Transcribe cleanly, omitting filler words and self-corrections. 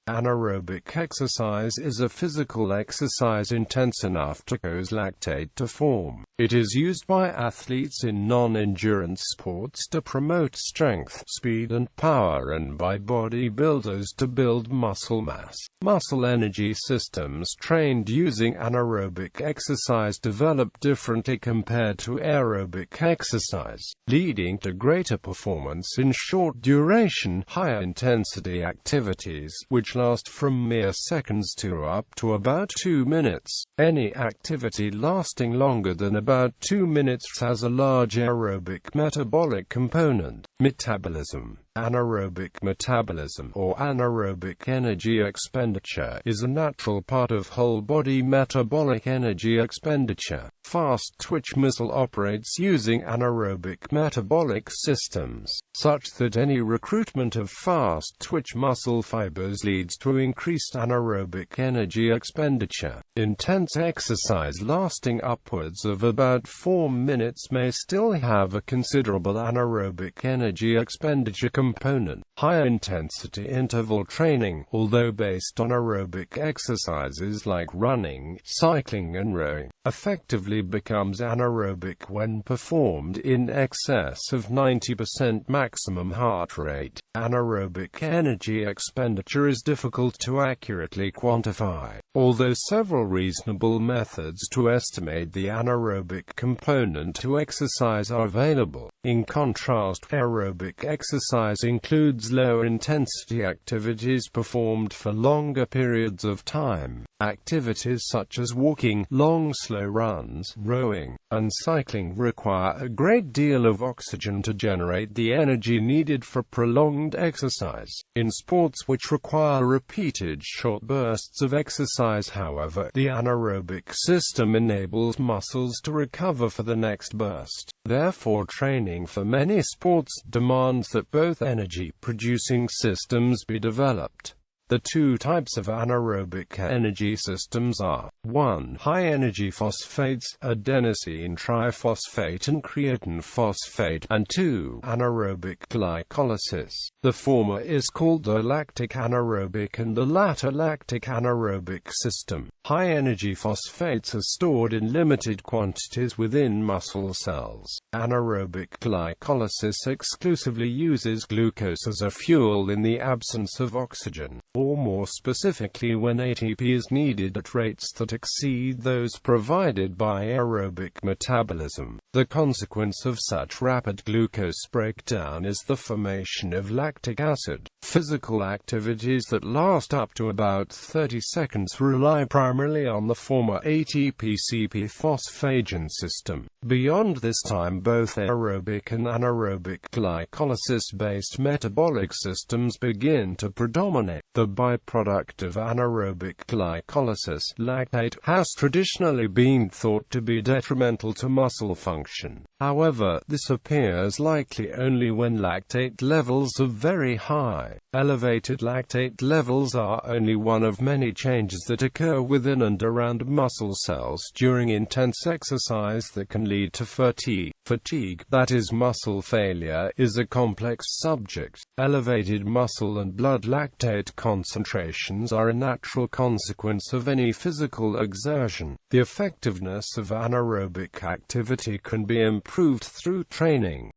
Anaerobic exercise is a physical exercise intense enough to cause lactate to form. It is used by athletes in non-endurance sports to promote strength, speed and power, and by bodybuilders to build muscle mass. Muscle energy systems trained using anaerobic exercise develop differently compared to aerobic exercise, leading to greater performance in short-duration, higher-intensity activities, which last from mere seconds to up to about 2 minutes. Any activity lasting longer than about 2 minutes has a large aerobic metabolic component. Metabolism. Anaerobic metabolism, or anaerobic energy expenditure, is a natural part of whole-body metabolic energy expenditure. Fast-twitch muscle operates using anaerobic metabolic systems, such that any recruitment of fast-twitch muscle fibers leads to increased anaerobic energy expenditure. Intense exercise lasting upwards of about 4 minutes may still have a considerable anaerobic energy expenditure component. High-intensity interval training, although based on aerobic exercises like running, cycling and rowing, effectively becomes anaerobic when performed in excess of 90% maximum heart rate. Anaerobic energy expenditure is difficult to accurately quantify, although several reasonable methods to estimate the anaerobic component to exercise are available. In contrast, aerobic exercise includes lower-intensity activities performed for longer periods of time. Activities such as walking, long slow runs, rowing, and cycling require a great deal of oxygen to generate the energy needed for prolonged exercise. In sports which require repeated short bursts of exercise, however, the anaerobic system enables muscles to recover for the next burst. Therefore, training for many sports demands that both energy-producing systems be developed. The two types of anaerobic energy systems are: 1. High-energy phosphates, adenosine triphosphate and creatine phosphate, and 2. Anaerobic glycolysis. The former is called the lactic anaerobic and the latter lactic anaerobic system. High-energy phosphates are stored in limited quantities within muscle cells. Anaerobic glycolysis exclusively uses glucose as a fuel in the absence of oxygen, or more specifically when ATP is needed at rates that exceed those provided by aerobic metabolism. The consequence of such rapid glucose breakdown is the formation of lactic acid. Physical activities that last up to about 30 seconds rely primarily on the former ATP-CP phosphagen system. Beyond this time, both aerobic and anaerobic glycolysis-based metabolic systems begin to predominate. The byproduct of anaerobic glycolysis, lactate, has traditionally been thought to be detrimental to muscle function. However, this appears likely only when lactate levels are very high. Elevated lactate levels are only one of many changes that occur within and around muscle cells during intense exercise that can lead to fatigue. Fatigue, that is muscle failure, is a complex subject. Elevated muscle and blood lactate concentrations are a natural consequence of any physical exertion. The effectiveness of anaerobic activity can be improved through training.